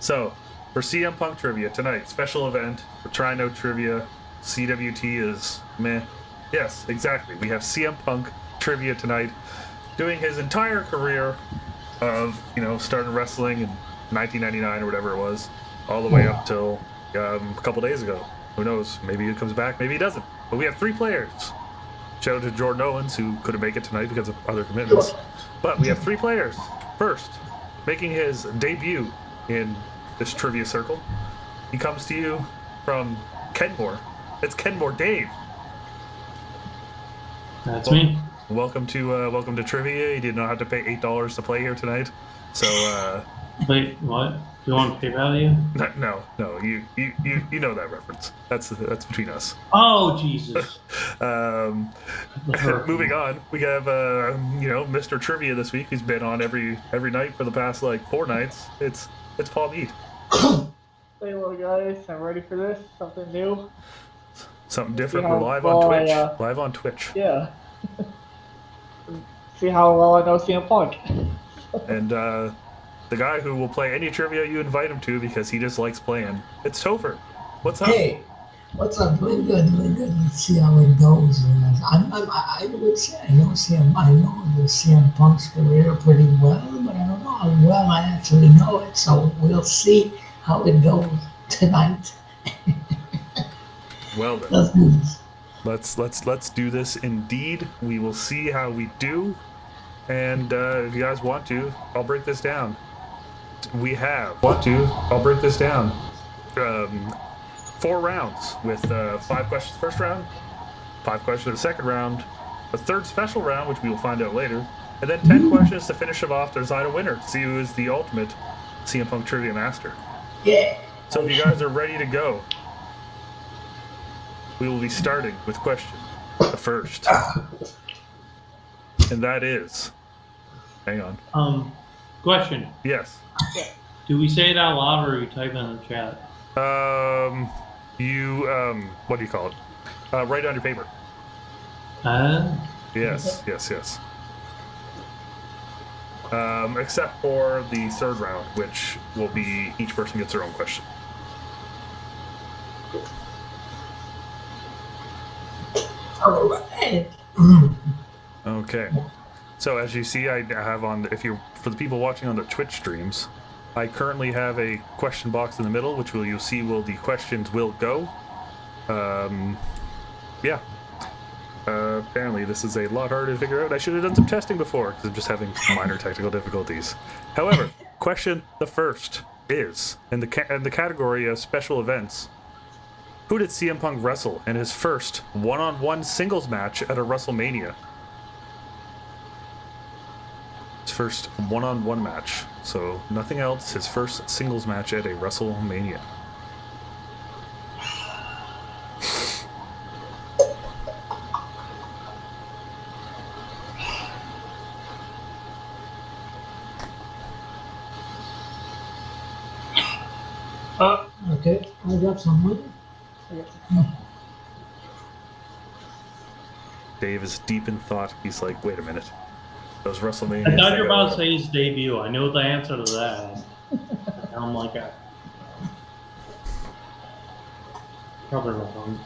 So, for CM Punk trivia tonight, special event. We're trying no trivia. CWT is meh. Yes, exactly. We have CM Punk trivia tonight, doing his entire career of, starting wrestling in 1999 or whatever it was, all the way up till a couple days ago. Who knows? Maybe he comes back, maybe he doesn't. But we have 3 players. Shout out to Jordan Owens, who couldn't make it tonight because of other commitments. But we have 3 players. First, making his debut in this trivia circle, he comes to you from Kenmore. It's Kenmore Dave. That's me. Welcome to trivia. You did not have to pay $8 to play here tonight. So Wait, what? You want PayPal you? no. You know that reference. That's between us. Oh Jesus. Moving on, we have Mr. Trivia this week. He's been on every night for the past 4 nights. It's Paul Meade. Hey, hello guys, I'm ready for this. Something new. Something different. We're live on Twitch. Live on Twitch. Yeah. See how well I know CM Punk. And the guy who will play any trivia you invite him to because he just likes playing. It's Topher. What's up? Hey, what's up? Doing good. Let's see how it goes. I would say I know the CM Punk's career pretty well, but I don't know how well I actually know it. So we'll see how it goes tonight. Well then, let's do this. Let's do this indeed. We will see how we do, and if you guys want to, I'll break this down. I'll break this down. 4 rounds with 5 questions first round, 5 questions the second round, a third special round, which we will find out later, and then 10 questions to finish it off to decide a winner. See who is the ultimate CM Punk trivia master. Yeah. So if you guys are ready to go, we will be starting with question the first, and that is. Hang on. Question. Yes. Do we say it out loud or are you typing in the chat? What do you call it? Write on your paper. Yes. Except for the third round, which will be each person gets their own question. All right. Okay. So as you see, I have on, for the people watching on the Twitch streams, I currently have a question box in the middle, which you'll see the questions will go. Yeah. Apparently this is a lot harder to figure out. I should have done some testing before, because I'm just having minor technical difficulties. However, question the first is, in the category of special events, who did CM Punk wrestle in his first one-on-one singles match at a WrestleMania? His first one-on-one match. So nothing else. His first singles match at a WrestleMania. Okay, I got someone. Dave is deep in thought. He's like, wait a minute. Those WrestleMania. I thought you were about to say his debut. I know the answer to that. I'm like, probably wrong.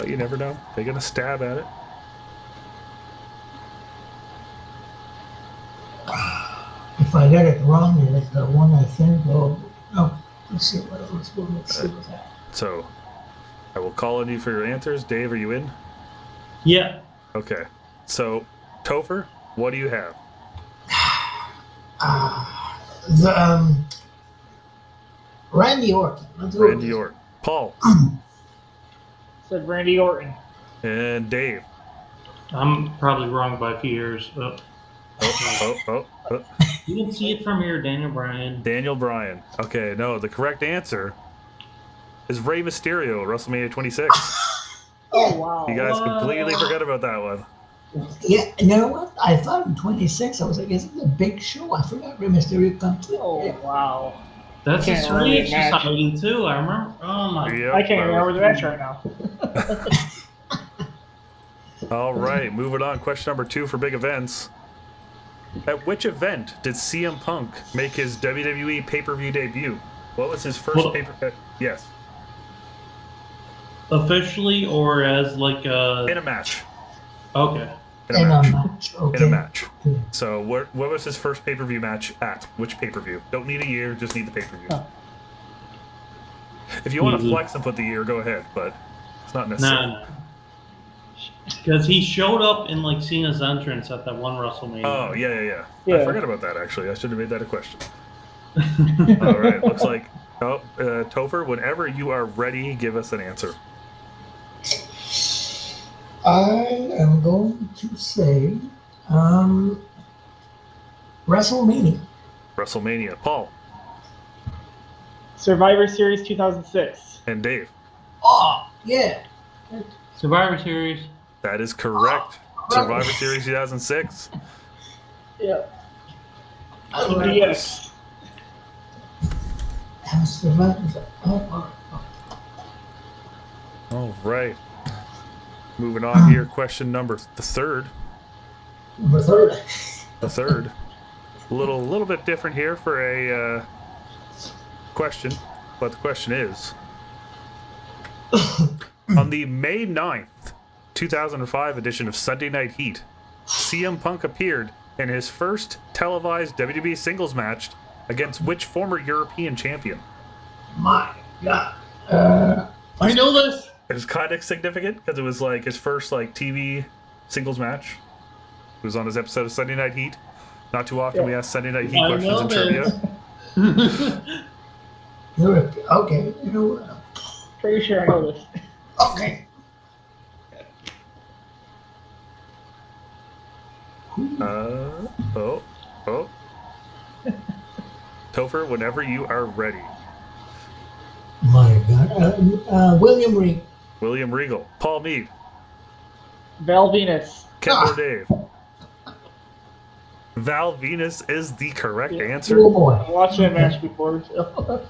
You never know. They're gonna stab at it. If I get it wrong, it's the one I think. Oh, no. Let's see what else. Let's see what's that. So, I will call on you for your answers. Dave, are you in? Yeah. Okay. So, Topher, what do you have? Randy Orton. Randy Orton. Paul. Said Randy Orton. And Dave. I'm probably wrong by a few years. Oh. You can see it from here, Daniel Bryan. Daniel Bryan. Okay, no, the correct answer is Rey Mysterio, WrestleMania 26. Oh, wow. You guys completely forgot about that one. Yeah, you know what? I thought in 26, I was like, is it a big show? I forgot Rey Mysterio completely. Oh, wow. That's a Can't strange remember that match. society, too. I remember. Oh, my. Yep, I can't remember the match right now. All right, moving on. Question number 2 for big events. At which event did CM Punk make his WWE pay-per-view debut? What was his first Well- pay-per-view? Yes, Officially or as like a... in a match. Okay. In a In a match. match. Okay. In a match. Okay. So what was his first pay-per-view match at? Which pay-per-view? Don't need a year, just need the pay-per-view. Oh. If you want to Mhm. flex and put the year, go ahead, but it's not necessary. Nah. Because he showed up in like Cena's entrance at that one WrestleMania. Oh, yeah. I Yeah. forgot about that, actually. I should have made that a question. All right, looks like... Topher, whenever you are ready, give us an answer. I am going to say WrestleMania. WrestleMania. Paul Survivor Series 2006. and Dave. Oh, yeah. Survivor Series. That is correct. Survivor Series 2006. Yeah. I love this. Yes. Survivor. Oh. All right. Moving on here, question number the third. Number third. The third. A little bit different here for a question, but the question is: on the May 9th, 2005 edition of Sunday Night Heat, CM Punk appeared in his first televised WWE singles match against which former European champion? My God. I know this. It was kind of significant because it was like his first like TV singles match. It was on his episode of Sunday Night Heat. Not too often we ask Sunday Night Heat I questions know and trivia. Europe. Okay. You know what? Pretty sure I know this. Okay. Oh. Topher, whenever you are ready. My God. William Reed. William Regal. Paul Meade. Val Venus. Kenmore Dave. Val Venus is the correct Yeah. answer. Oh boy. I watched that match before, so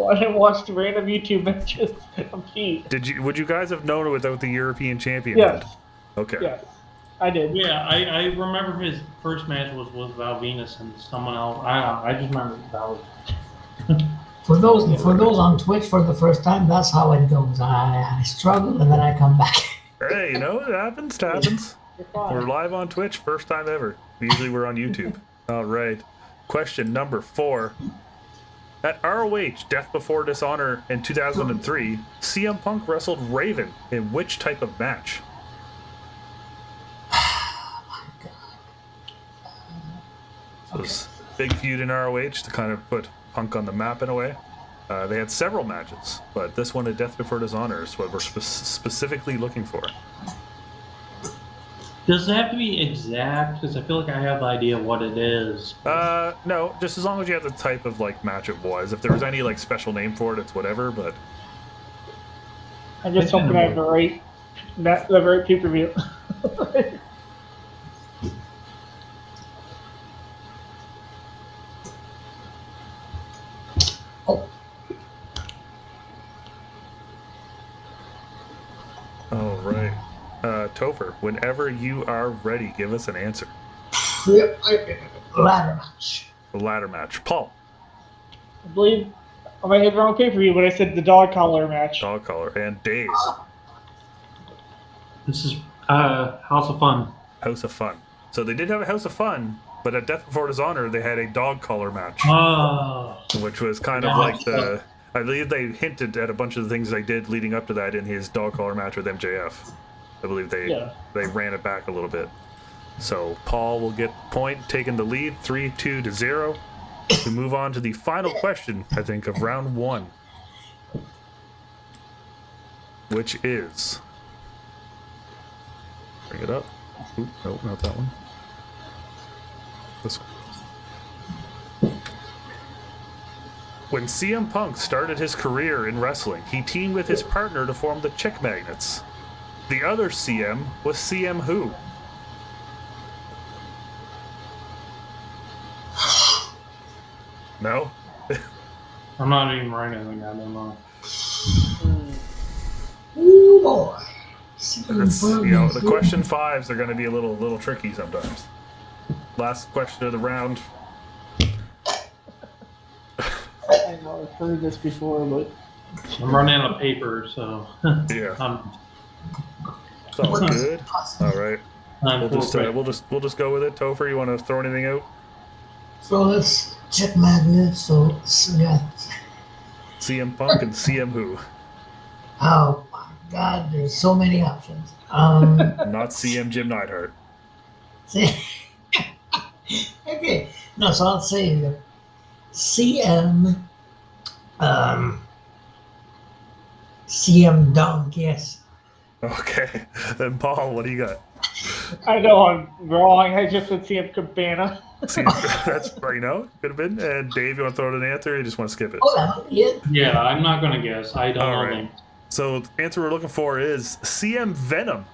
I didn't watch the random YouTube matches of Pete. Would you guys have known it without the European champion? Yes. then? Okay. Yes. I did. Yeah, I remember his first match was with Val Venus and someone else. I just remember Val. For those on Twitch for the first time, that's how it goes. I struggle and then I come back. Hey, you know, it happens. It happens. You're fine. We're live on Twitch, first time ever. Usually we're on YouTube. All right. Question number 4. At ROH Death Before Dishonor in 2003, CM Punk wrestled Raven in which type of match? So it was a big feud in ROH to kind of put Punk on the map in a way. They had several matches, but this one at Death Before Dishonor is what we're specifically looking for. Does it have to be exact? Because I feel like I have the idea what it is. No, just as long as you have the type of like match it was. If there was any like special name for it, it's whatever. But I'm just hoping I have the right pay-per-view. Oh, all right, Topher, whenever you are ready, give us an answer. yep. Ladder match. The ladder match. Paul, I believe I might have the wrong pay-per-view, but I said the dog collar match. dog collar, and Dave, This is House of Fun. House of Fun. So they did have a House of Fun, but at Death Before Dishonor, they had a dog collar match, Oh. which was kind of like the. I believe they hinted at a bunch of the things they did leading up to that in his dog collar match with MJF. I believe they ran it back a little bit. So Paul will get the point, taking the lead, 3-2-0. We move on to the final question, I think, of round 1, which is. Bring it up. Oop, no, not that one. This one. When CM Punk started his career in wrestling, he teamed with his partner to form the Chick Magnets. The other CM was CM who? No? I'm not even writing anything. I don't know. Oh boy. It's, you know, the question 5s are going to be a little tricky sometimes. Last question of the round. I know I've heard this before, but I'm running out of paper, so Yeah. I'm It's all good. All right. I'm We'll just go with it. Topher, you want to throw anything out? So let's check magnets. So yeah. CM Punk and CM who? Oh my God, there's so many options. Not CM Jim Neidhart. See, okay, no, so I'll say CM, CM Dunk, yes. Okay. Then Paul, what do you got? I know I'm wrong. I just said CM Cabana. That's you know, could have been. And Dave, you want to throw out an answer or you just want to skip it? Oh, yeah. Yeah, I'm not gonna guess. I don't All know right. them. So the answer we're looking for is CM Venom.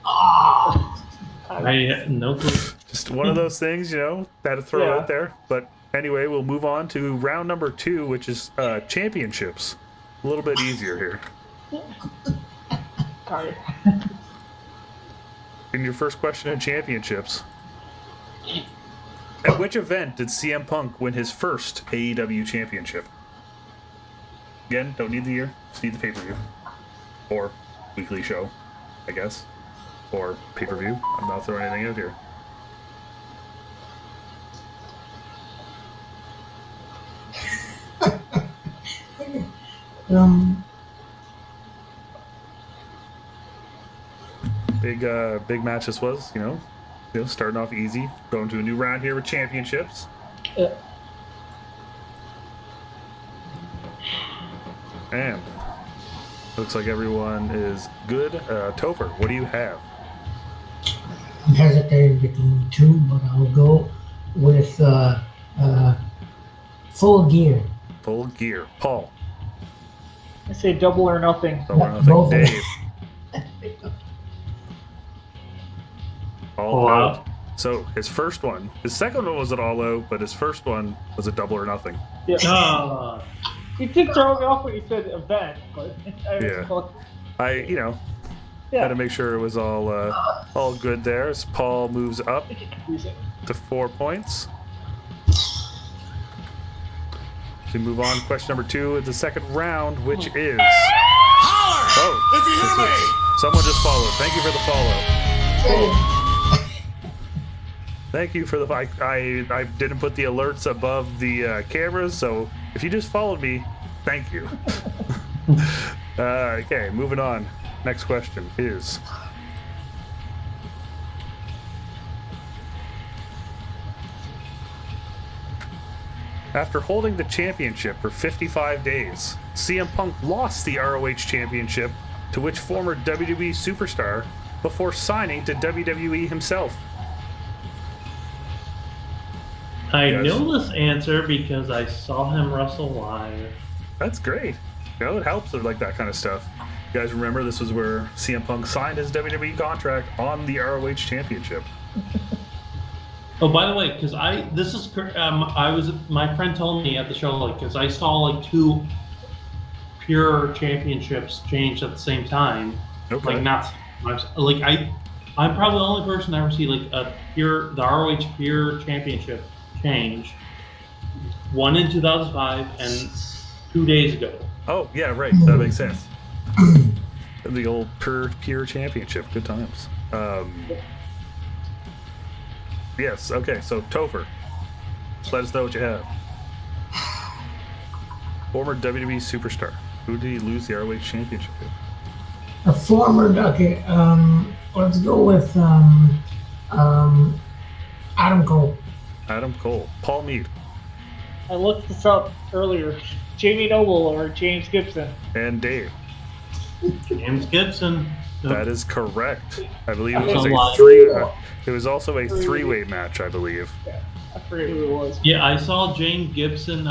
Oh, I no clue. Just one of those things, you know, had to throw Yeah. out there. But anyway, we'll move on to round number 2, which is championships. A little bit easier here. Sorry. In your first question in championships, at which event did CM Punk win his first AEW championship? Again, don't need the year, just need the pay-per-view. Or weekly show, I guess. Or pay-per-view. I'm not throwing anything out here. Big match this was, you know, starting off easy, going to a new round here with championships. And looks like everyone is good. Topher, what do you have? I'm hesitating between two, but I'll go with Full Gear. Full Gear. Paul. I say double or nothing. Double or No, nothing. both of Dave. All All out. Out. So his first one, his second one was an all out, but his first one was a double or nothing. Yeah. You did throw me off when you said event, but I was Yeah. close. I, you know, Yeah. had to make sure it was all good there. As Paul moves up Make it confusing. to 4 points. To move on, question number 2 is the second round, which is. Holler! If you hear me! Someone just followed. Thank you for the follow. Thank you for the. I didn't put the alerts above the cameras, so if you just followed me, thank you. Okay, moving on. Next question is. After holding the championship for 55 days, CM Punk lost the ROH championship to which former WWE superstar before signing to WWE himself? I Yes. know this answer because I saw him wrestle live. That's great. You know, it helps with like that kind of stuff. You guys remember this was where CM Punk signed his WWE contract on the ROH championship. Oh, by the way, because my friend told me at the show, like, because I saw like 2 pure championships change at the same time. Okay. Like not, like I'm probably the only person to ever see like the ROH pure championship change. One in 2005 and 2 days ago. Oh, yeah, right. That makes sense. The old pure championship. Good times. Yes, okay, so Topher. Let us know what you have. Former WWE superstar. Who did he lose the ROH championship to? A former, okay, let's go with Adam Cole. Adam Cole. Paul Meade. I looked this up earlier. Jamie Noble or James Gibson. And Dave. James Gibson. That is correct. I believe it That's was a a lot. it was also a three-way match, I believe. Yeah, I forget who it was. Yeah, I saw James Gibson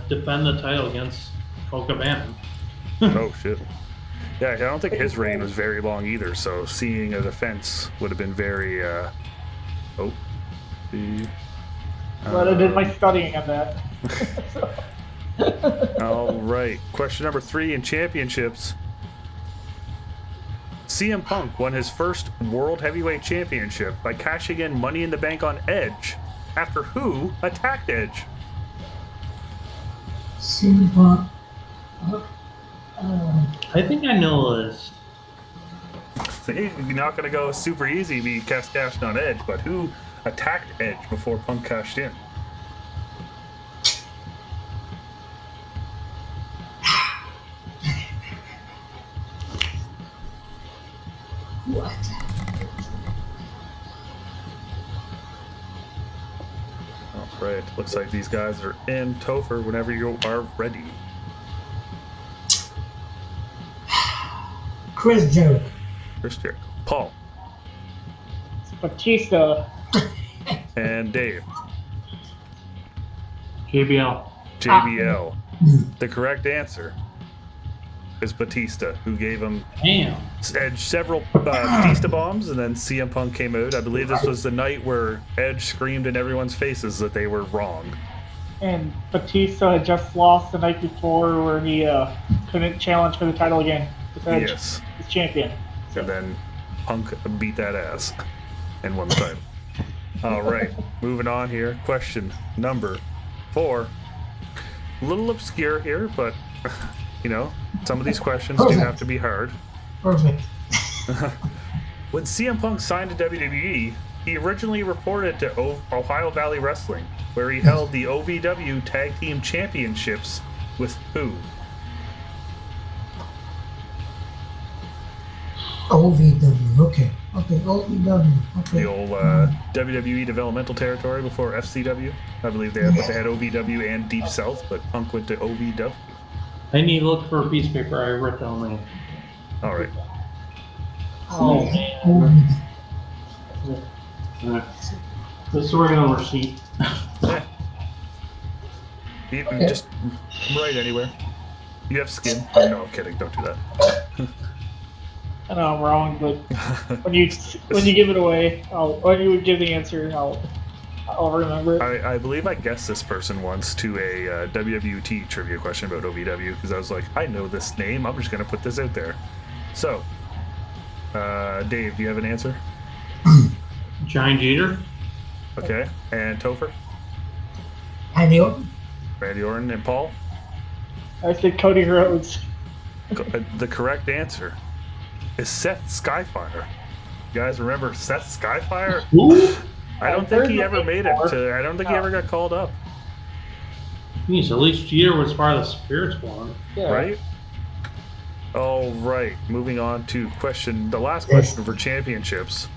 defend the title against Cole Cabana. Oh shit. Yeah, I don't think his reign was very long either, so seeing a defense would have been very But I did my studying on that. All right. Question number 3 in championships. CM Punk won his first World Heavyweight Championship by cashing in Money in the Bank on Edge, after who attacked Edge? CM Punk. I think I know this. So you're not going to go super easy be cashed on Edge, but who attacked Edge before Punk cashed in? What? All right, looks like these guys are in. Topher, whenever you are ready. Chris Jericho. Chris Jericho. Paul. It's Batista. And Dave. JBL. JBL. The correct answer is Batista, who gave him Damn. Edge several Batista bombs, and then CM Punk came out. I believe this was the night where Edge screamed in everyone's faces that they were wrong. And Batista had just lost the night before where he couldn't challenge for the title again. With Edge Yes. as champion. And then Punk beat that ass and won the title. All right, moving on here. Question number 4. A little obscure here, but you know, some of these questions do have to be hard. Perfect. When CM Punk signed to WWE, he originally reported to Ohio Valley Wrestling, where he held the OVW Tag Team Championships with who? OVW. Okay. OVW. Okay. The old WWE developmental territory before FCW. I believe they had OVW and Deep South, but Punk went to OVW. I need to look for a piece of paper. I wrote down there. All right. Oh, man. This is working on receipt. You can just write anywhere. You have skin. Oh, no, I'm kidding. Don't do that. I know I'm wrong, but when you give it away, when you give the answer, I'll remember it. I believe I guessed this person once to a WWT trivia question about OVW because I was like, I know this name. I'm just going to put this out there. So, Dave, do you have an answer? Giant Jeter. Okay. And Topher? Randy Orton. Randy Orton and Paul? I said Cody Rhodes. The correct answer is Seth Skyfire. You guys remember Seth Skyfire? Who? I don't think he ever made it to. I don't think he ever got called up. Jeez, at least Jeter was part of the Spirit Squad. Yeah. Right? All right. Moving on to the last question for championships.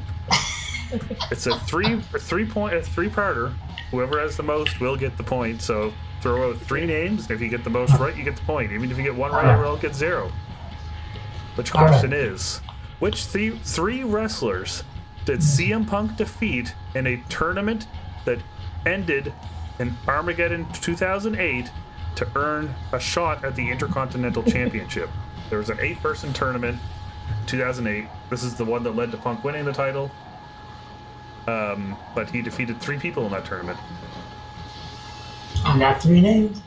It's a three-parter. Whoever has the most will get the point. So throw out 3 names. And if you get the most right, you get the point. Even if you get 1 right, everyone will get 0. Which question is, which three wrestlers did CM Punk defeat in a tournament that ended in Armageddon 2008 to earn a shot at the Intercontinental Championship? There was an 8-person tournament, 2008. This is the one that led to Punk winning the title. But he defeated 3 people in that tournament. I got 3 names.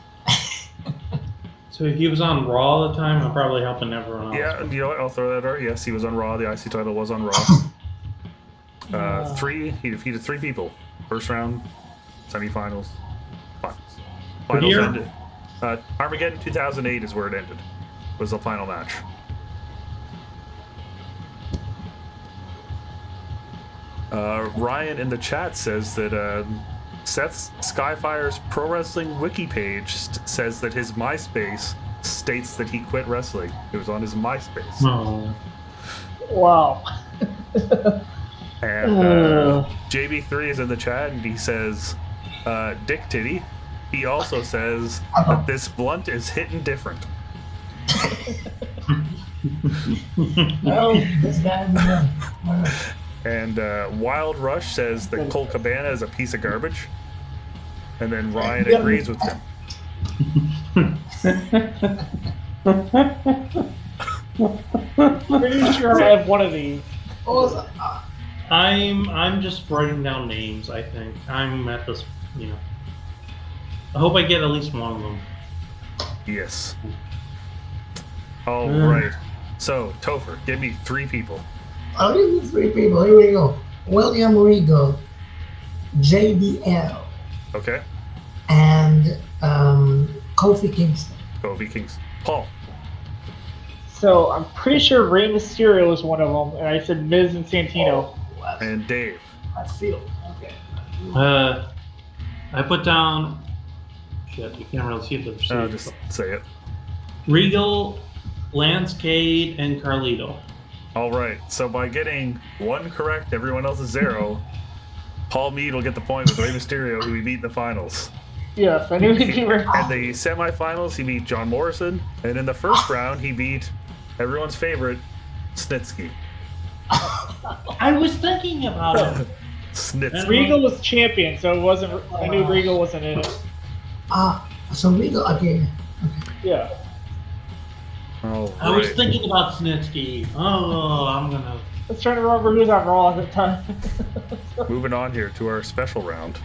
So if he was on Raw at the time, I'm probably helping everyone else. Yeah, you know what? I'll throw that out. Yes, he was on Raw. The IC title was on Raw. 3. He defeated 3 people. First round, semifinals, finals. Finals year? ended. Armageddon 2008 is where it ended. Was the final match. Ryan in the chat says that Seth Skyfire's Pro Wrestling Wiki page says that his MySpace states that he quit wrestling. It was on his MySpace. Oh. Wow. And JB3 is in the chat and he says, Dick Titty. He also says that this blunt is hitting different. Oh, this guy's done. And Wild Rush says that Cole Cabana is a piece of garbage. And then Ryan agrees with him. Pretty sure I have one of these. What was it? I'm just writing down names, I think. I'm at this, I hope I get at least one of them. Yes. All right. So, Topher, give me 3 people. I'll give you 3 people. Here we go. William Regal, JBL, Okay? and Kofi Kingston. Kobe Kings. Paul. So I'm pretty sure Rey Mysterio is one of them, and I said Miz and Santino. And Dave. I feel. Okay. I put down. Shit, you can't really see the I'll receipt. just say it. Regal, Lance Cade, and Carlito. All right. So by getting 1 correct, everyone else is 0. Paul Meade will get the point with Rey Mysterio, who he beat in the finals. Yes, I knew you were. In the semifinals, he beat John Morrison, and in the first round, he beat everyone's favorite, Snitsky. I was thinking about it. Snitsky. Regal was champion, so it wasn't. I knew Regal wasn't in it. So Regal, okay. Yeah. All I was right. thinking about Snitsky. Oh, I'm gonna. I was trying to remember who was on Raw at the time. Moving on here to our special round.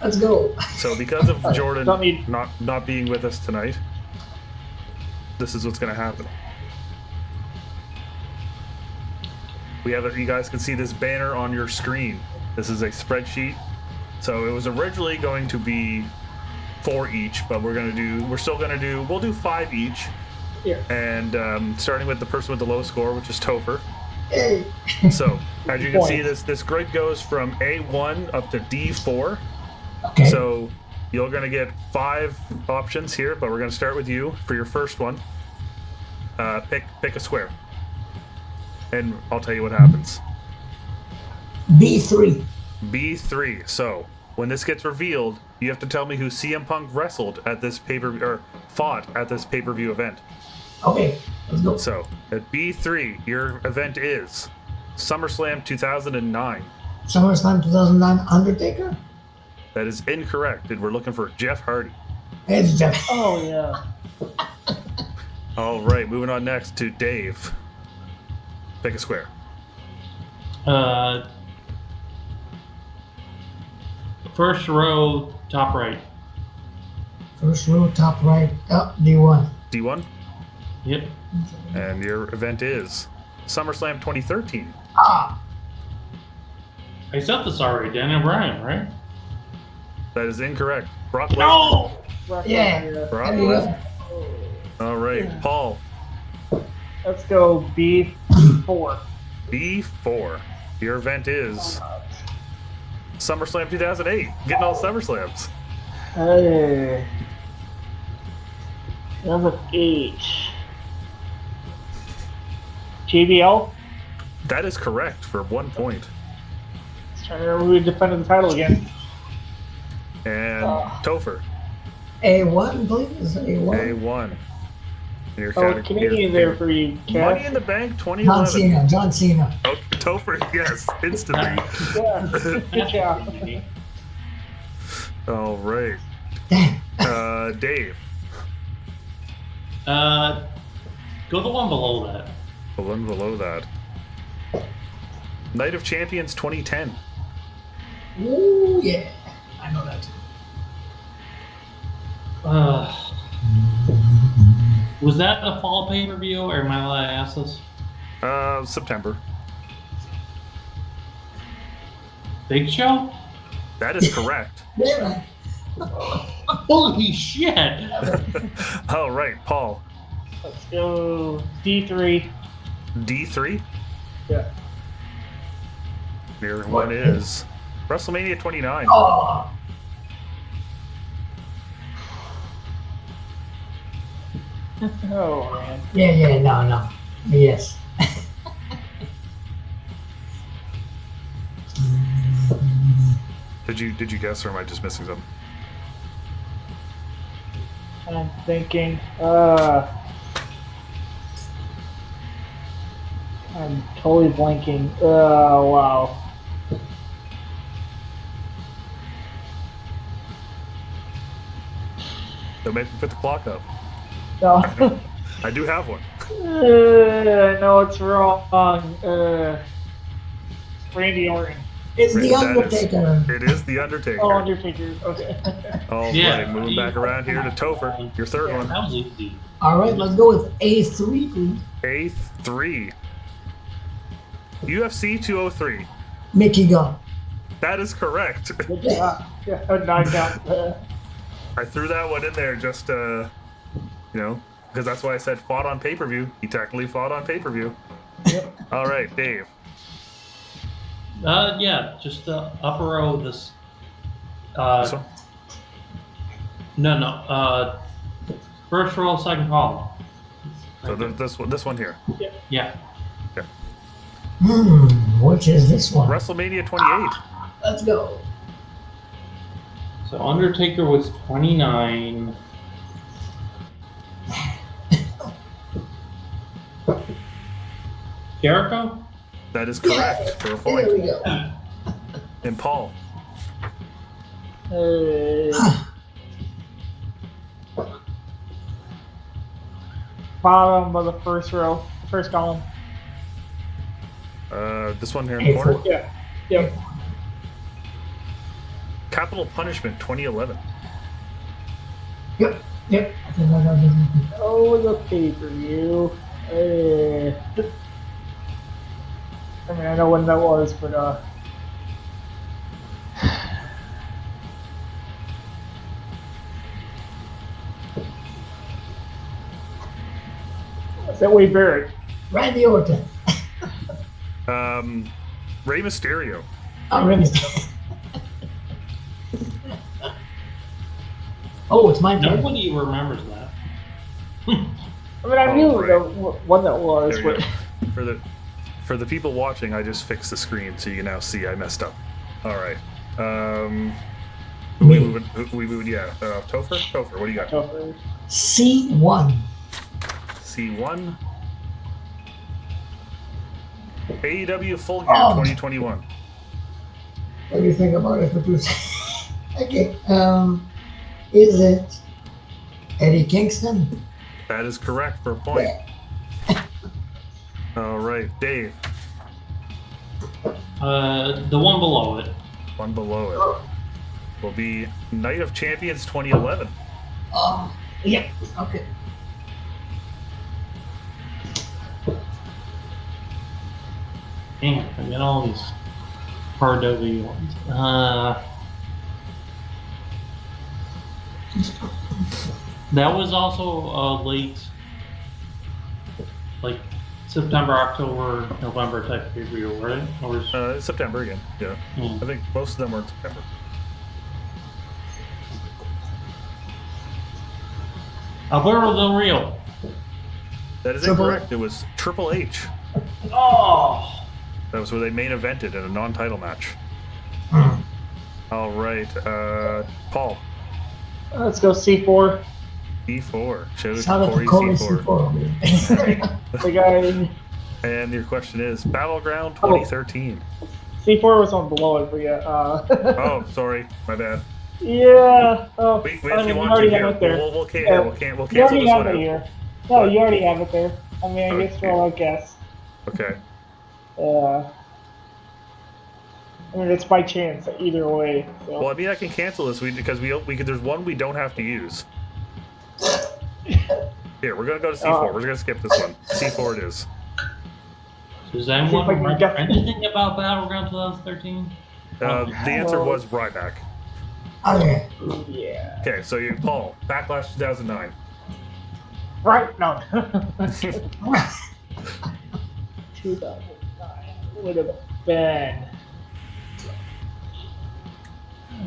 Let's go. So because of Jordan Don't need- not being with us tonight, this is what's going to happen. We have you guys can see this banner on your screen. This is a spreadsheet. So it was originally going to be 4 each, but we'll do 5 each. Yeah. And starting with the person with the lowest score, which is Topher. Hey. So as you can see, Point. this grid goes from A1 up to D4. Okay. So you're going to get 5 options here, but we're going to start with you for your first one. Pick a square, and I'll tell you what happens. B3. B3. So when this gets revealed, you have to tell me who CM Punk wrestled at this fought at this pay-per-view event. Okay. Let's go. So at B3, your event is SummerSlam 2009. SummerSlam 2009 Undertaker? That is incorrect, and we're looking for Jeff Hardy. It's Jeff. Oh yeah. All right, moving on next to Dave. Pick a square. First row, top right. First row, top right. Oh, D1. D1. Yep. And your event is SummerSlam 2013. Ah. I said this already, Daniel Bryan, right? That is incorrect. Brock Lesnar. No! Yeah. Brock There you Lesnar. go. All right, Paul. Let's go B4. B4. Your event is SummerSlam 2008. Getting all SummerSlams. Hey. Number 8. JBL. That is correct for 1 point. Trying to remember who defended the title again. And Topher. A1, please. A1. A1. Your Oh, Canadian there for you, Money Cash. in the Bank John 2011. Cena. John Cena. Oh, Topher, yes, instantly. Yeah. Good job. All right. Damn. Dave. Go the one below that. The one below that. Night of Champions 2010. Ooh, yeah. I know that too. Was that a fall pay-per-view, or am I allowed to ask this? September. Big Show? That is correct. Yeah. Holy shit! All right, Paul. Let's go D3. D3. Yeah. Your one is WrestleMania 29. Oh. Oh man. Yeah, no. Yes. Did you guess, or am I just missing something? I'm thinking. I'm totally blanking. Wow. Don't make me put the clock up. No. I do have one. I know it's wrong. Randy Orton. It's the That is- Undertaker. It is the Undertaker. Oh, Undertaker. Okay. All Yeah. right, moving back around here to Topher, your third one. That was easy. All right, let's go with A3, please. A3. UFC 203. Mickey Gall. That is correct. yeah, a 9 count. I threw that one in there just, you know, because that's why I said fought on pay-per-view. He technically fought on pay-per-view. Yep. All right, Dave. Yeah, just the upper row of this. This one? No. First row, second column. So this one here. Yeah. Which is this one? WrestleMania 28. Let's go. So Undertaker was 29. Jericho? That is correct for a There point. we go. And Paul. Bottom of the first row, first column. This one here in the corner. Yeah. Yep. Capital Punishment 2011. Yep. I think I got this one. Oh, the pay-per-view. I mean, I know when that was, but is that Wade Barrett? Randy Orton. Rey Mysterio. Oh, Remy. Oh, it's my turn. Nobody remembers that. I mean, I knew right. the one that was, There you but go. For the people watching, I just fixed the screen so you can now see I messed up. All right. We moved. Yeah. Topher. What do you got? Topher. C1. C1. AEW Full Gear Oh. 2021. What do you think about it? Okay. Is it Eddie Kingston? That is correct for a point. All right, Dave. The one below it. One below it will be Night of Champions 2011. Oh, yeah. Okay. Damn, I got all these hard W ones. That was also late, like September, October, November type pay-per-view, right? Or was, September again. Yeah. Hmm. I think most of them were in September. Alberto Del Rio. That is Triple- incorrect. It was Triple H. Oh, That was where they main evented in a non-title match. All right, Paul. Let's go C4. E4. Shows Shout out to Corey Corey C4. C4. The guy And your question is Battleground 2013. C4 was on below it, but yeah. Oh, sorry, my bad. Yeah. Oh, We, I if mean, you you want already to have here, it there. we'll Yeah. cancel You already this have one it out. here. No, What? you already have it there. I mean, I guess Okay. for a guess. Okay. I mean, it's by chance either way. So. Well, I mean, I can cancel this because we could. There's one we don't have to use. Here, we're gonna go to C4. We're gonna skip this one. C4 it is. does anyone like we remember got- anything about Battleground 2013? The answer was Ryback. Okay. Yeah. Okay, so you, Paul, Backlash 2009. Right? No. 2009 would have been.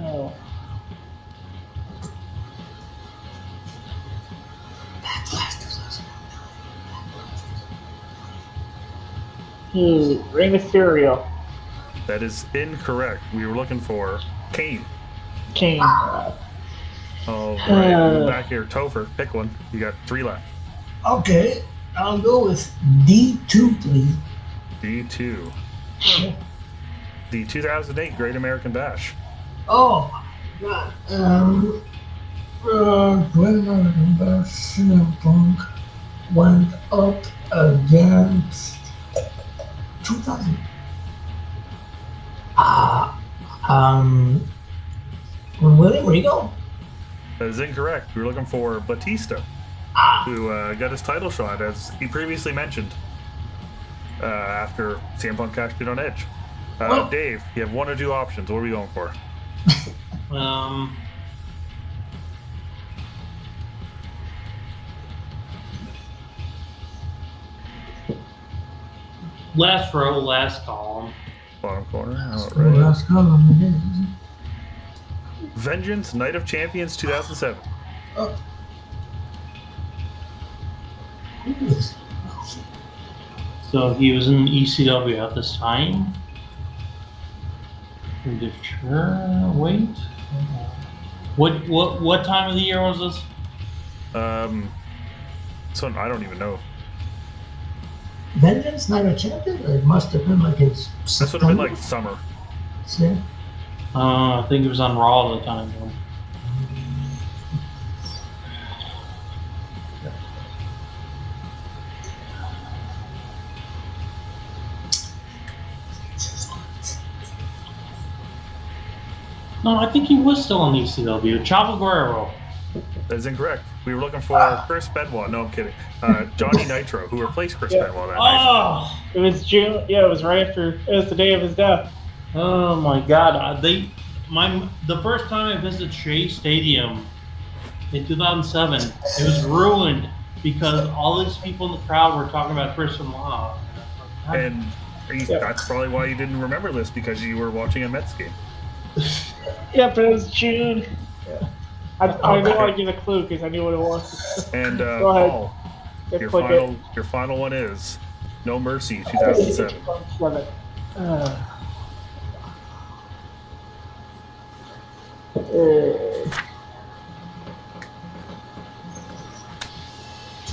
Oh. Rey Mysterio. That is incorrect. We were looking for Kane. Kane. All right, back here, Topher. Pick one. You got 3 left. Okay. I'll go with D2, please. D2. The 2008 Great American Bash. Oh, my God. Great American Bash, CM Punk went up against 2000. William Regal? That is incorrect. We were looking for Batista, who got his title shot, as he previously mentioned, after CM Punk cashed in on Edge. Well- Dave, you have one or two options. What are we going for? Last row, last column. Bottom corner. All Oh, right. last column it is. Vengeance, Night of Champions, 2007. Oh. Who is? So he was in ECW at this time. Wait. What time of the year was this? So I don't even know. Vengeance Night of Champions? It must have been like it's This would have been like summer. See? I think it was on Raw at the time. Though. No, I think he was still on ECW. Chavo Guerrero. That is incorrect. We were looking for Chris Benoit. No, I'm kidding. Johnny Nitro, who replaced Chris Benoit that night. Oh, It was June. Yeah, it was right after. It was the day of his death. oh my God! The first time I visited Shea Stadium in 2007, it was ruined because all these people in the crowd were talking about Chris Benoit. And that's probably why you didn't remember this, because you were watching a Mets game. Yeah, but it was June. Yeah. I didn't want to give a clue because I knew what it was. And Go ahead. Paul, Just your click your final one is No Mercy, 2007. Love it.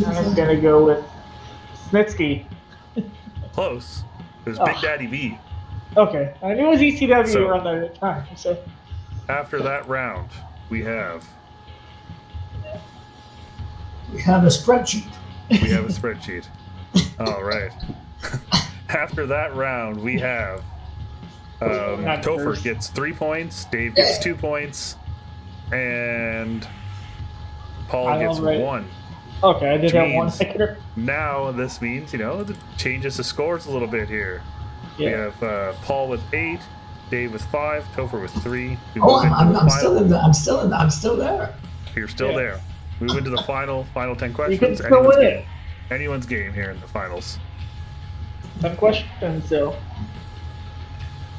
I'm gonna go with Snitsky. Close. It was Big Daddy V. Okay, I knew it was ECW So- around that time. So After that round, we have We have a spreadsheet. a spreadsheet. All right. After that round, we have Not Topher first. gets 3 points, Dave gets 2 points, and Paul I gets already- 1. okay, I did Which have one means- hitter. Now this means, it changes the scores a little bit here. We Yeah. have Paul with 8, Dave with 5, Topher with 3. We Oh, move into I'm the still in the, I'm still there. You're still Yeah. there. Move into the final 10 You questions. can still win it. Anyone's game here in the finals. 10 questions, so.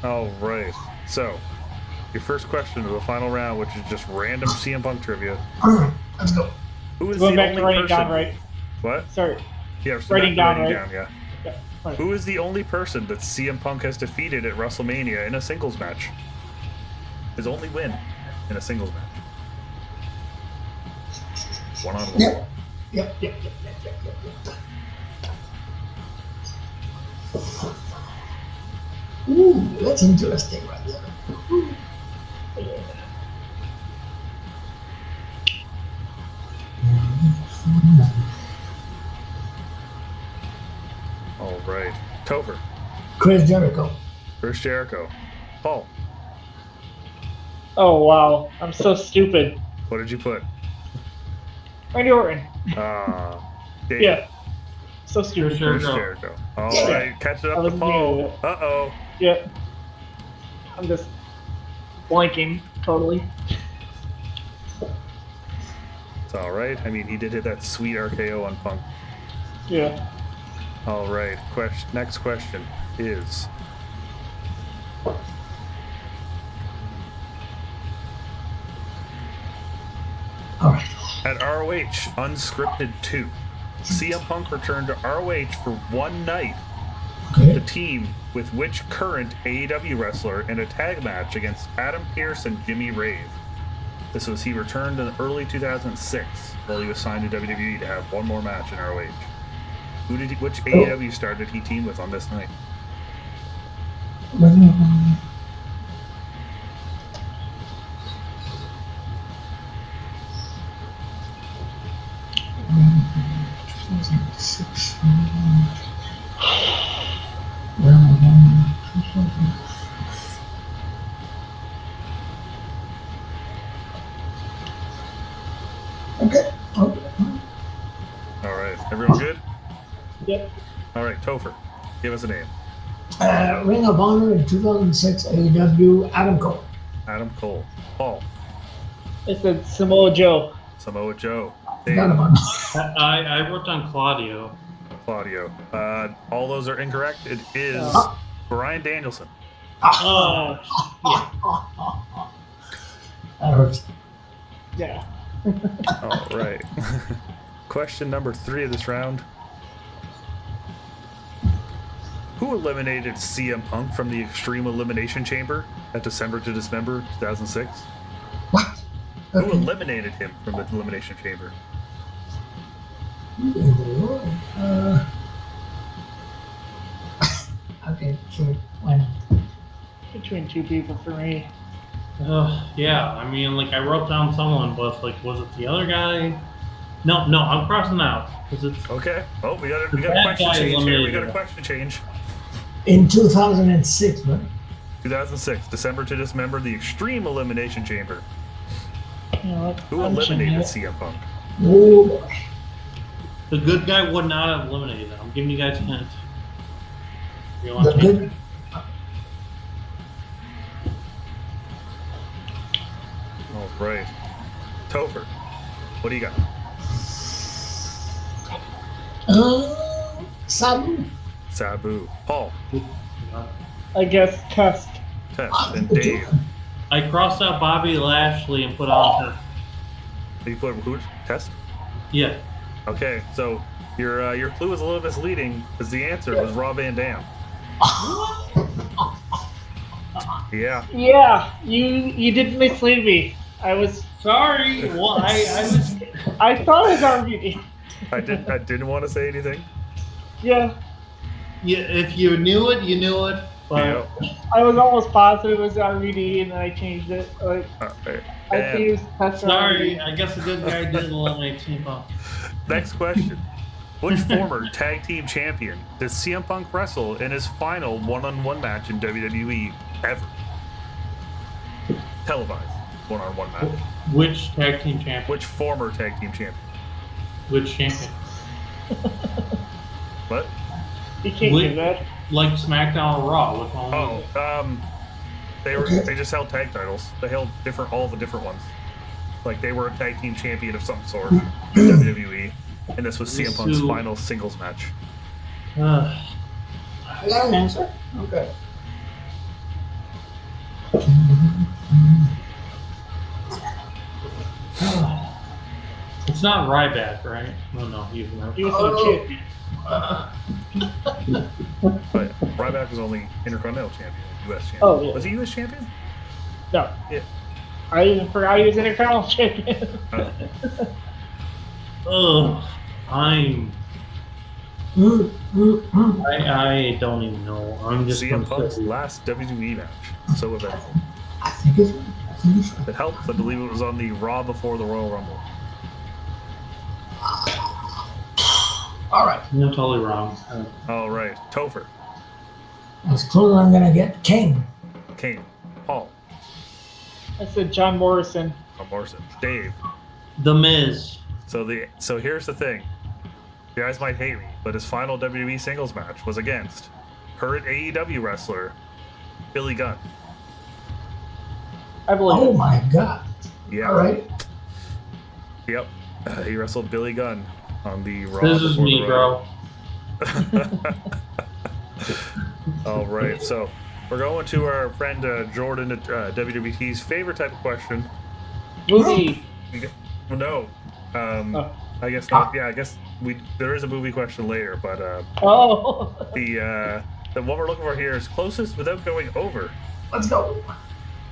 All right. So, your first question of the final round, which is just random CM Punk trivia. All right, let's go. Who is Going the back only to writing person? down, right? What? Sorry. Yeah, we're still Writing back to down, writing right? down, Yeah. Fine. Who is the only person that CM Punk has defeated at WrestleMania in a singles match? His only win in a singles match. One-on-one. Yep. Ooh, that's interesting right there. All right. Topher. Chris Jericho. Chris Jericho. Paul. Oh, wow. I'm so stupid. What did you put? Randy Orton. Dave. Yeah. So stupid. Sure. Chris Jericho. All Yeah. right. Catch it I up to wasn't Paul. near Uh-oh. Yeah. I'm just blanking totally. It's all right. I mean, he did hit that sweet RKO on Punk. Yeah. All right. Next question is... All right. At ROH Unscripted 2, CM Punk returned to ROH for one night Okay. to team with which current AEW wrestler in a tag match against Adam Pearce and Jimmy Rave. He returned in early 2006 while he was signed to WWE to have one more match in ROH. Which AEW star did he team with on this night? Everyone good? Yep. All right, Topher, give us a name. Ring of Honor in 2006 AEW, Adam Cole. Adam Cole. Paul. It said Samoa Joe. Samoa Joe. Forgot Dave. about that. I wrote down Claudio. Claudio. All those are incorrect. It is Brian Danielson. Oh, That hurts. yeah. All right. Question number 3 of this round. Who eliminated CM Punk from the Extreme Elimination Chamber at December to Dismember 2006? What? Who Okay. eliminated him from the Elimination Chamber? Okay, sure. Why not? Between two people for me. Yeah, I mean, like I wrote down someone, but like, was it the other guy? No, I'm crossing out because it's Okay. Oh, we got a bad question guy change here. We eliminated got a him. question change. In 2006, right? 2006, December to Dismember, the Extreme Elimination Chamber. You know what? Who I'm eliminated changing it. CM Punk? Oh boy. the good guy would not have eliminated him. I'm giving you guys a hint. You The want to change? good. All right. Topher, what do you got? Sabu. Sabu. Paul. I guess Test. Test. And Dave. I crossed out Bobby Lashley and put on her. You put who? Test? Yeah. Okay, so your clue was a little misleading because the answer was Rob Van Dam. Yeah. Yeah, you didn't mislead me. I was Sorry. Well, I thought it was RVD. I didn't want to say anything. Yeah, Yeah, if you knew it, you knew it. But Yeah. I was almost positive it was RVD, and then I changed it. Like All right. I And used Test. sorry, RVD. I guess the good guy did eliminate CM Punk. next question. Which former tag team champion did CM Punk wrestle in his final one-on-one match in WWE ever? Televised one-on-one match. Which tag team champion? Which former tag team champion? Which champion? What? You can't Wait. do that. Like SmackDown or Raw? Which one? Oh, they just held tag titles. They held all the different ones. Like they were a tag team champion of some sort in WWE, and this was CM Punk's So- final singles match. I got an answer. Okay. It's not Ryback, right? No, he's not. He was the champion. But Ryback was only Intercontinental Champion, U.S. Champion. Oh, yeah. Was he U.S. Champion? No, Yeah. I even forgot he was Intercontinental champion. Oh. Ugh, I don't even know. I'm just CM gonna Punk's say- last WWE match. So eventful. I think it's right. It helps. I believe it was on the Raw before the Royal Rumble. All right. I'm totally wrong. All right. Topher. As close as I'm gonna get. King. Kane. Paul. I said John Morrison. Tom Morrison. Dave. The Miz. So here's the thing. You guys might hate me, but his final WWE singles match was against current AEW wrestler Billy Gunn. I believe Oh it. my God. Yeah. All right. Yep. He wrestled Billy Gunn on the Raw. This is before me, the bro. All right, so we're going to our friend Jordan at WWT's favorite type of question. Movie. No, Oh. I guess not. Yeah, I guess there is a movie question later, but Oh. the what we're looking for here is closest without going over. Let's go.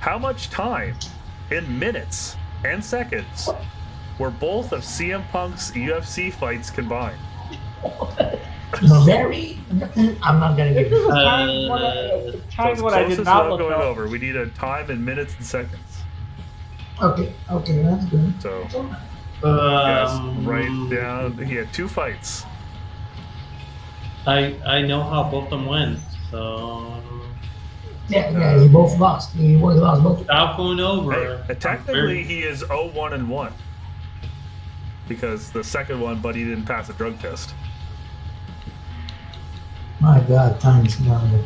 How much time in minutes and seconds were both of CM Punk's UFC fights combined? Very. I'm not gonna This give is you. a time when So it's I did closest not without look going up. over. We need a time in minutes and seconds. Okay, that's good. So Um, yes, write down. He had 2 fights. I know how both of them went, so Yeah, he both lost. He lost both. without going over. Hey, technically, he is 0-1-1. because the second one, Buddy didn't pass a drug test. My God, time's gone.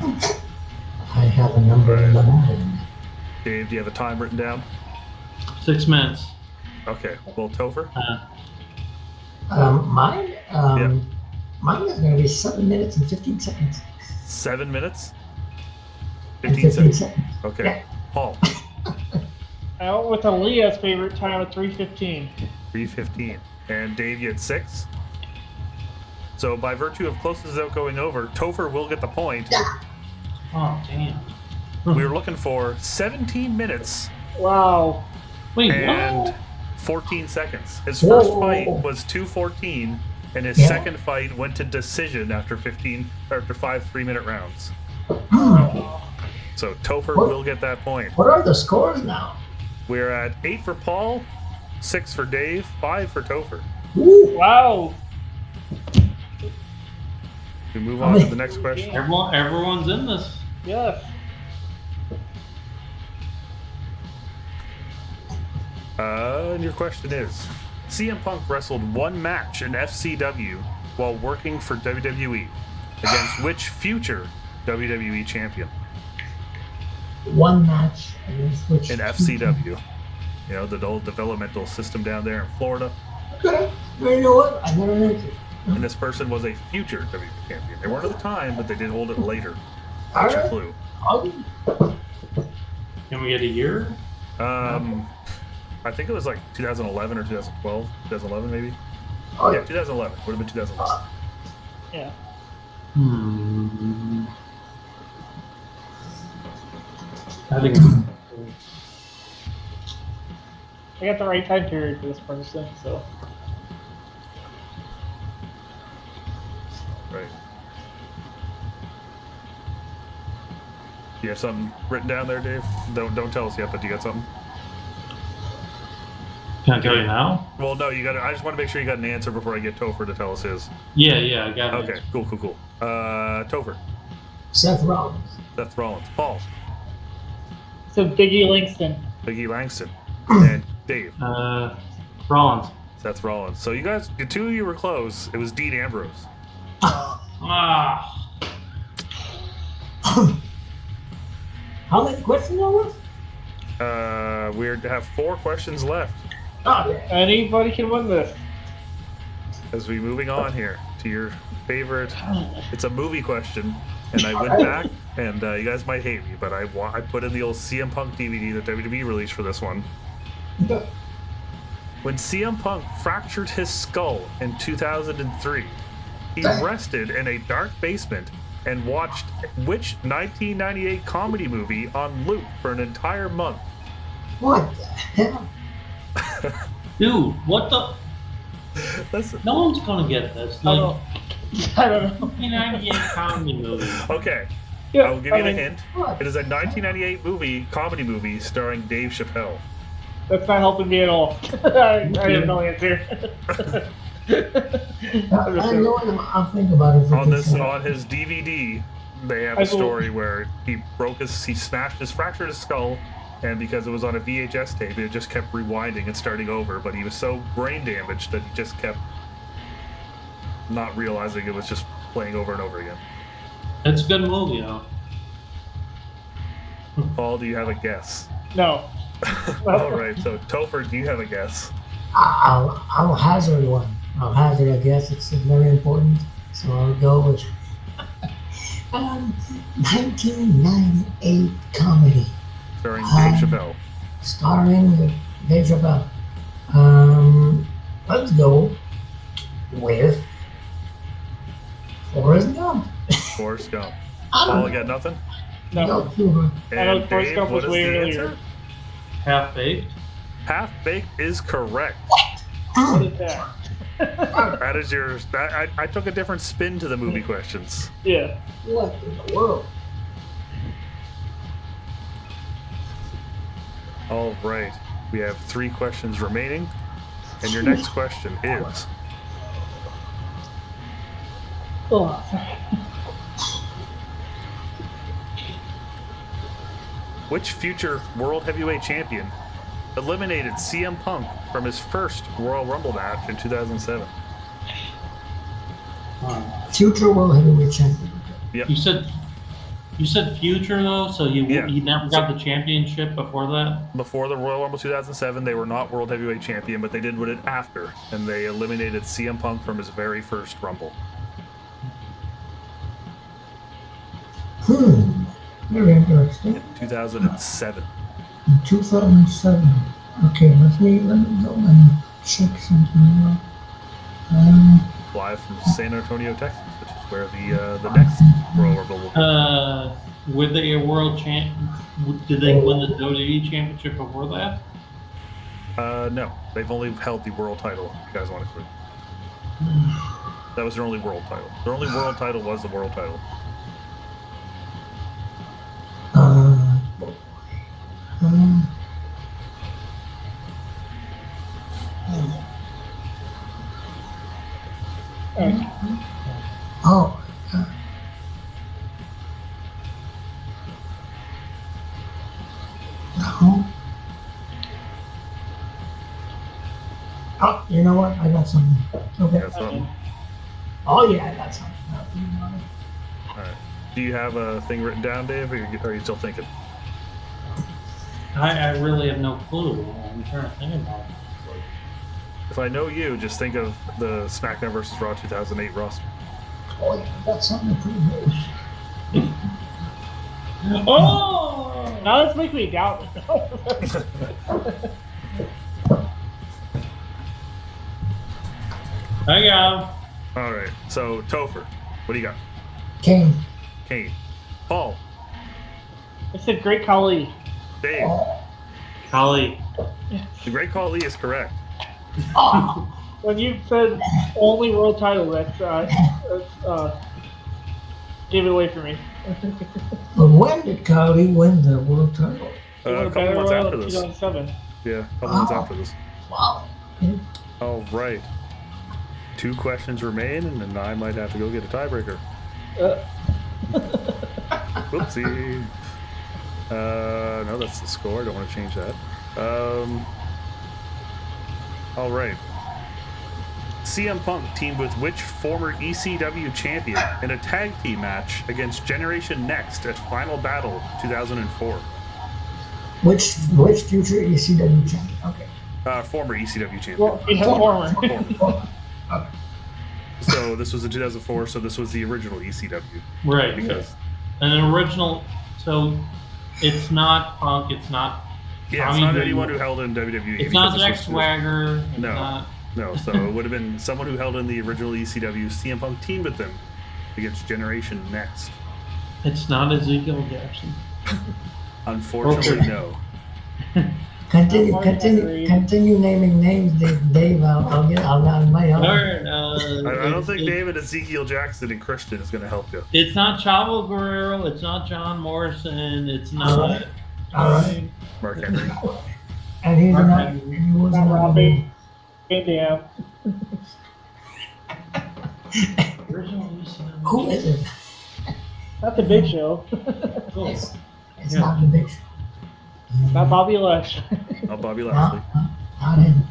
I have a number in my mind. Dave, do you have a time written down? 6 minutes. Okay. Well, Topher? Mine is going to be 7 minutes and 15 seconds. 7 minutes? And 15 seconds. seconds. Okay. Yeah. Paul? I went with Aaliyah's favorite time of 3:15. 3:15. And Dave, you had 6? So by virtue of closest without going over, Topher will get the point. Oh, damn. We were looking for 17 minutes Wow. Wait, and what? 14 seconds. His first Whoa. fight was 2:14, and his Yeah. second fight went to decision after 5 3-minute rounds. So Topher What? will get that point. What are the scores now? We're at 8 for Paul, 6 for Dave, 5 for Topher. Woo. Wow. We move on to the next question. Everyone's in this. Yes. And your question is, CM Punk wrestled one match in FCW while working for WWE against which future WWE champion One match against which in FCW? You know, the old developmental system down there in Florida. Okay. You know what? I never meant to. And this person was a future WWE champion. They weren't at the time, but they did hold it later. All What's your right. clue? Can we get a year? I think it was like 2011 or 2012. 2011 maybe? Oh, Yeah, 2011. Would have been 2011. Yeah. I think I got the right time period for this person, so. Right. You have something written down there, Dave? Don't tell us yet, but do you got something? Can I tell you now? Well, no, you got. I just want to make sure you got an answer before I get Topher to tell us his. Yeah, I got it. Okay, cool. Topher, Seth Rollins. Seth Rollins, Paul, So Biggie Langston. Biggie Langston, and Dave, Rollins. Seth Rollins. So you guys, the two of you were close. It was Dean Ambrose. Ah. How many questions are left? We have 4 questions left Oh, yeah. Anybody can win this. as we moving on here to your favorite. It's a movie question, and I went back, and you guys might hate me, but I put in the old CM Punk DVD that WWE released for this one. When CM Punk fractured his skull in 2003, he rested in a dark basement and watched which 1998 comedy movie on loop for an entire month? What the hell? Dude, what the? Listen. No one's gonna get this. I Like, don't know. 1998 comedy movie. Okay, Yeah, I will give you I mean, a hint. What? It is a 1998 comedy movie starring Dave Chappelle. That's not helping me at all. I have no answer. I know what I'm thinking about it. On his DVD, they have a story where he fractured his skull, and because it was on a VHS tape, it just kept rewinding and starting over. But he was so brain damaged that he just kept not realizing it was just playing over and over again. It's a good movie, though. Paul, do you have a guess? No. All right, so Topher, do you have a guess? I'll hazard one. I'll hazard a guess. It's very important. So I'll go with 1998 comedy Starring Dave Chappelle. starring Dave Chappelle. Let's go with Forrest Gump. Forrest Gump. I Paul, don't you got nothing? No. know. Cuba. I know And Forrest Dave, Gump what was is way the earlier. answer? Half baked. Half Baked is correct. What is that? That is yours. I took a different spin to the movie questions. Yeah. What in the world? All right. We have 3 questions remaining. And your next question is, Oh. Which future World Heavyweight Champion eliminated CM Punk from his first Royal Rumble match in 2007? Future World Heavyweight Champion. Yep. You said future though, so he never got the championship before that. Before the Royal Rumble 2007, they were not World Heavyweight Champion, but they did win it after, and they eliminated CM Punk from his very first Rumble. Very interesting. In 2007. 2007. Okay, let me go and check something out. Live from San Antonio, Texas, which is where the next Royal Rumble will be. Were they a world champ? Did they win the WWE championship before that? No, they've only held the world title. If you guys want to quit. That was their only world title. Their only world title was the world title. Oh. No. Oh, you know what? I got something. Okay. Got something? Oh yeah, I got something. All right. Do you have a thing written down, Dave, or are you still thinking? I really have no clue. I'm trying to think about it. If I know you, just think of the SmackDown vs. Raw 2008 roster. Oh yeah, I got something pretty good. Oh! Now let's make me doubt. I got him. All right. So Topher, what do you got? Kane. Kane. Paul. It's a great Khali. Dave. Kali. The Great Khali is correct. When you said only world title, that's gave it away for me. But when did Cody win the world title? A couple months after this. 2007. Yeah, a couple months after this. Wow. All right. 2 questions remain, and then I might have to go get a tiebreaker. Whoopsie. No, that's the score. I don't want to change that. All right. CM Punk teamed with which former ECW champion in a tag team match against Generation Next at Final Battle 2004? Which future ECW champion? Okay. Former ECW champion. Well, we have former. Okay. So this was in 2004, so this was the original ECW. Right. Because An original. So it's not Punk. It's not. yeah, Tommy it's not Dreamer. anyone who held in WWE. It's not because Jack this was- Swagger. It's No. not. No, so it would have been someone who held in the original ECW. CM Punk teamed with them against Generation Next. It's not Ezekiel Jackson. Unfortunately, no. Continue naming names, Dave. I'll get. I'll my help. I don't think David, Ezekiel Jackson, and Christian is going to help you. It's not Chavo Guerrero. It's not John Morrison. It's not. All right. Mark Henry. And he's Mark not. Henry. He was Not not Robbie. Damn. Who is it? Not the Big Show. It's not the big show. Not Bobby Lash. Not Bobby Lashley. Not him.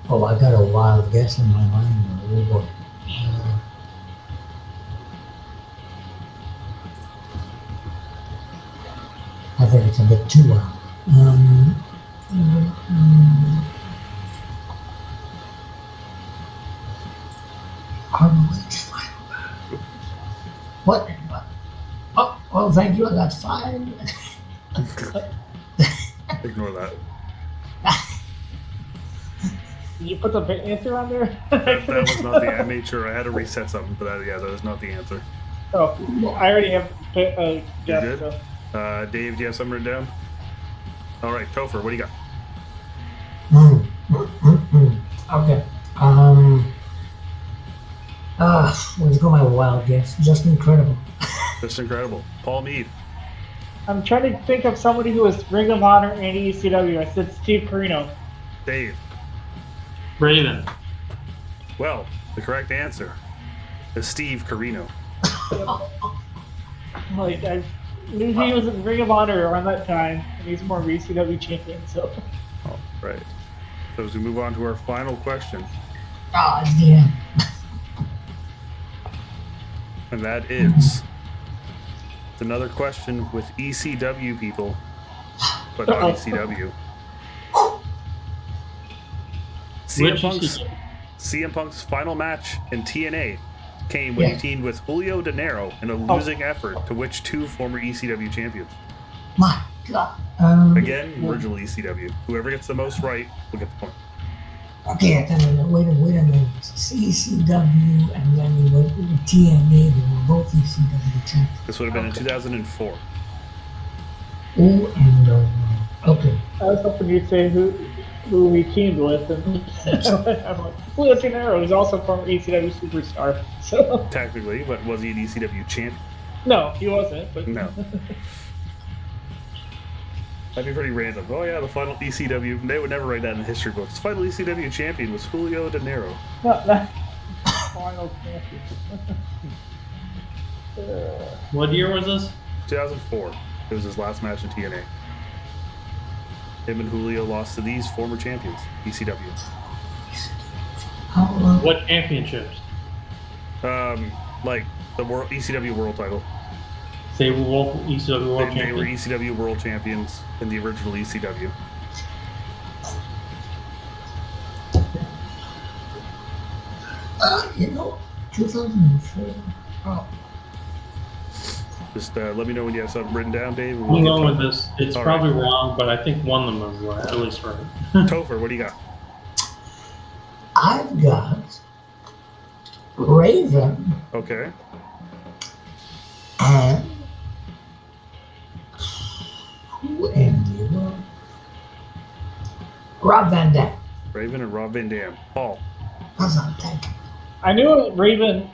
Oh, I got a wild guess in my mind. Oh boy. I think it's a bit too wild. ROH final battle. What? Oh, well, thank you. I got 5. Ignore that. Did you put the answer on there? That was not the. I made sure I had to reset something, but that is not the answer. Oh, I already have a guess. You did? So. Dave, do you have something written down? All right, Topher, what do you got? Okay. Let's go my wild guess. Just incredible. Just incredible. Paul Meade. I'm trying to think of somebody who was Ring of Honor and ECW. I said Steve Corino. Dave. Raven. Well, the correct answer is Steve Corino. Like I knew he was in Ring of Honor around that time, and he's more of a ECW champion. So All right. So as we move on to our final question, Oh, damn. and that is it's another question with ECW people, but not ECW. Which CM Punk's final match in TNA came when he teamed with Julio De Niro in a losing effort to which two former ECW champions. My God. Again, original ECW. Whoever gets the most right will get the point. Okay, wait a minute. CCW and then we went with TNA. They were both ECW champions. This would have been in 2004. Oh, and okay. I was hoping you'd say who we teamed with, and I'm like, Julio De Niro is also from ECW superstar. So Technically, but was he an ECW champion? no, he wasn't. But No. That'd be pretty random. Oh yeah, the final ECW. They would never write that in the history books. The final ECW champion was Julio De Niro. not final champion. What year was this? 2004. It was his last match in TNA. Him and Julio lost to these former champions, ECW. How long? What championships? Like the world ECW world title. They were both ECW World They were Champions. ECW world champions in the original ECW. You know, 2004. Oh, Just let me know when you have something written down, Dave. and I'm get going with to- this. It's All probably right. wrong, but I think one of them is right, at least right. Topher, what do you got? I've got Raven Okay. and who ended up? Rob Van Dam. Raven and Rob Van Dam. Paul. That's not thinking. I knew Raven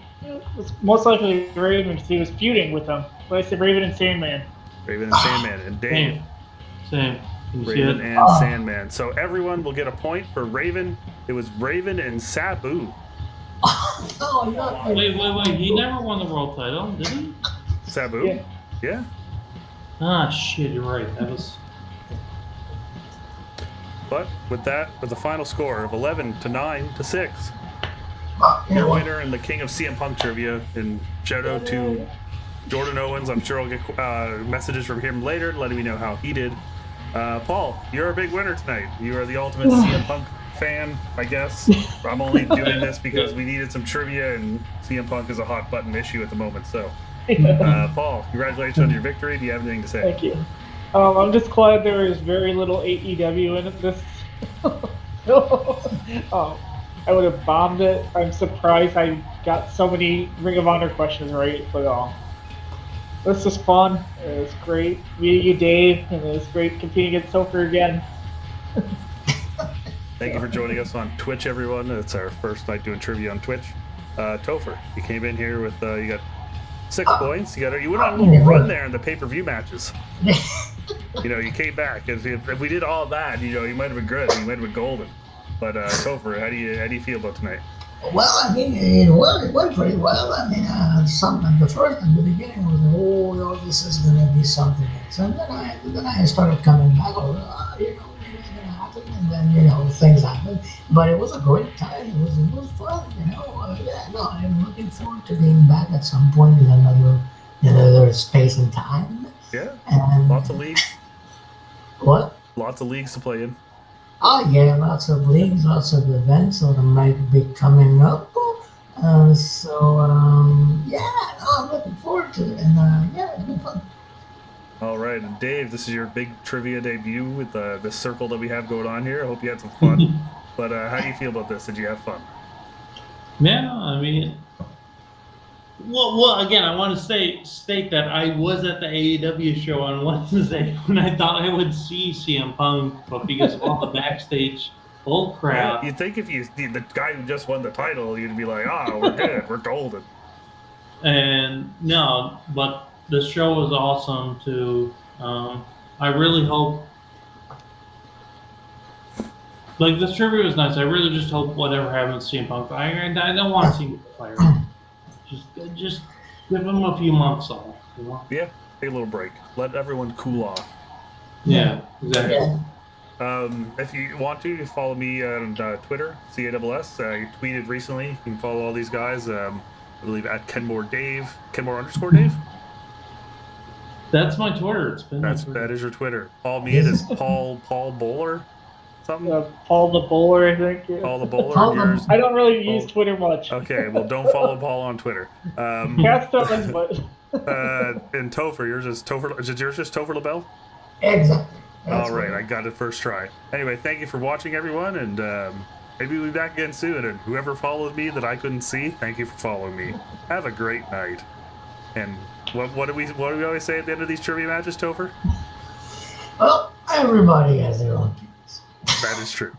was most likely Raven because he was feuding with him. But I said Raven and Sandman. Raven and Sandman. And Dave. Same. Can you see Raven it? and Sandman. So everyone will get a point for Raven. It was Raven and Sabu. Oh, yeah. Wait. He never won the world title, did he? Sabu? Yeah. Yeah. Ah, shit, you're right. That was. But with the final score of 11-9-6, You know your what? winner and the king of CM Punk trivia, and shout out to Jordan Owens. I'm sure I'll get messages from him later letting me know how he did. Paul, you're a big winner tonight. You are the ultimate CM Punk fan, I guess. I'm only doing this because we needed some trivia, and CM Punk is a hot button issue at the moment. So, Paul, congratulations on your victory. Do you have anything to say? Thank you. I'm just glad there is very little AEW in this. I would have bombed it. I'm surprised I got so many Ring of Honor questions right, but this was fun. It was great meeting you, Dave, and it was great competing against Topher again. Thank you for joining us on Twitch, everyone. It's our first night doing trivia on Twitch. Topher, you came in here with you got 6 points. You went on a little run there in the pay-per-view matches. You came back. If we did all that, you might have been good. You might have been golden. But Topher, how do you feel about tonight? Well, I mean, it went pretty well. I mean, the beginning was, this is going to be something else. And then I started coming back, maybe it's going to happen. And then, things happen. But it was a great time. It was fun, I'm looking forward to being back at some point in another space and time. Yeah, And lots of leagues. what? Lots of leagues to play in. Oh yeah, lots of leagues, lots of events that might be coming up. I'm looking forward to it, and it's been fun. All right, and Dave, this is your big trivia debut with the circle that we have going on here. I hope you had some fun. But how do you feel about this? Did you have fun? Yeah, I mean, well, again, I want to state that I was at the AEW show on Wednesday when I thought I would see CM Punk, but because of all the backstage bull crap. You'd think if the guy who just won the title, you'd be like, we're good, we're golden. And no, but the show was awesome too. I really hope. Like, this trivia was nice. I really just hope whatever happens to CM Punk. I don't want to see him get fired. Just give him a few months off. Yeah, take a little break. Let everyone cool off. Yeah, exactly. Yeah. If you want to, you follow me on Twitter, CASS. I tweeted recently. You can follow all these guys. I believe at Kenmore Dave, Kenmore_Dave. That's my Twitter. It's been my That Twitter. is your Twitter. Paul Meade is Paul Bowler, something. Paul the Bowler, I think. Yeah. Paul the Bowler. Paul And the- yours. I don't really use Paul- Twitter much. Okay, well, don't follow Paul on Twitter. Cats does, but And Topher, yours is Topher. Is yours just Topher Labelle? Exactly. That's All right, what I got it first try. Anyway, thank you for watching, everyone, and maybe we'll be back again soon. And whoever followed me that I couldn't see, thank you for following me. Have a great night. And what do we always say at the end of these trivia matches, Topher? Well, everybody has their own opinions. That is true.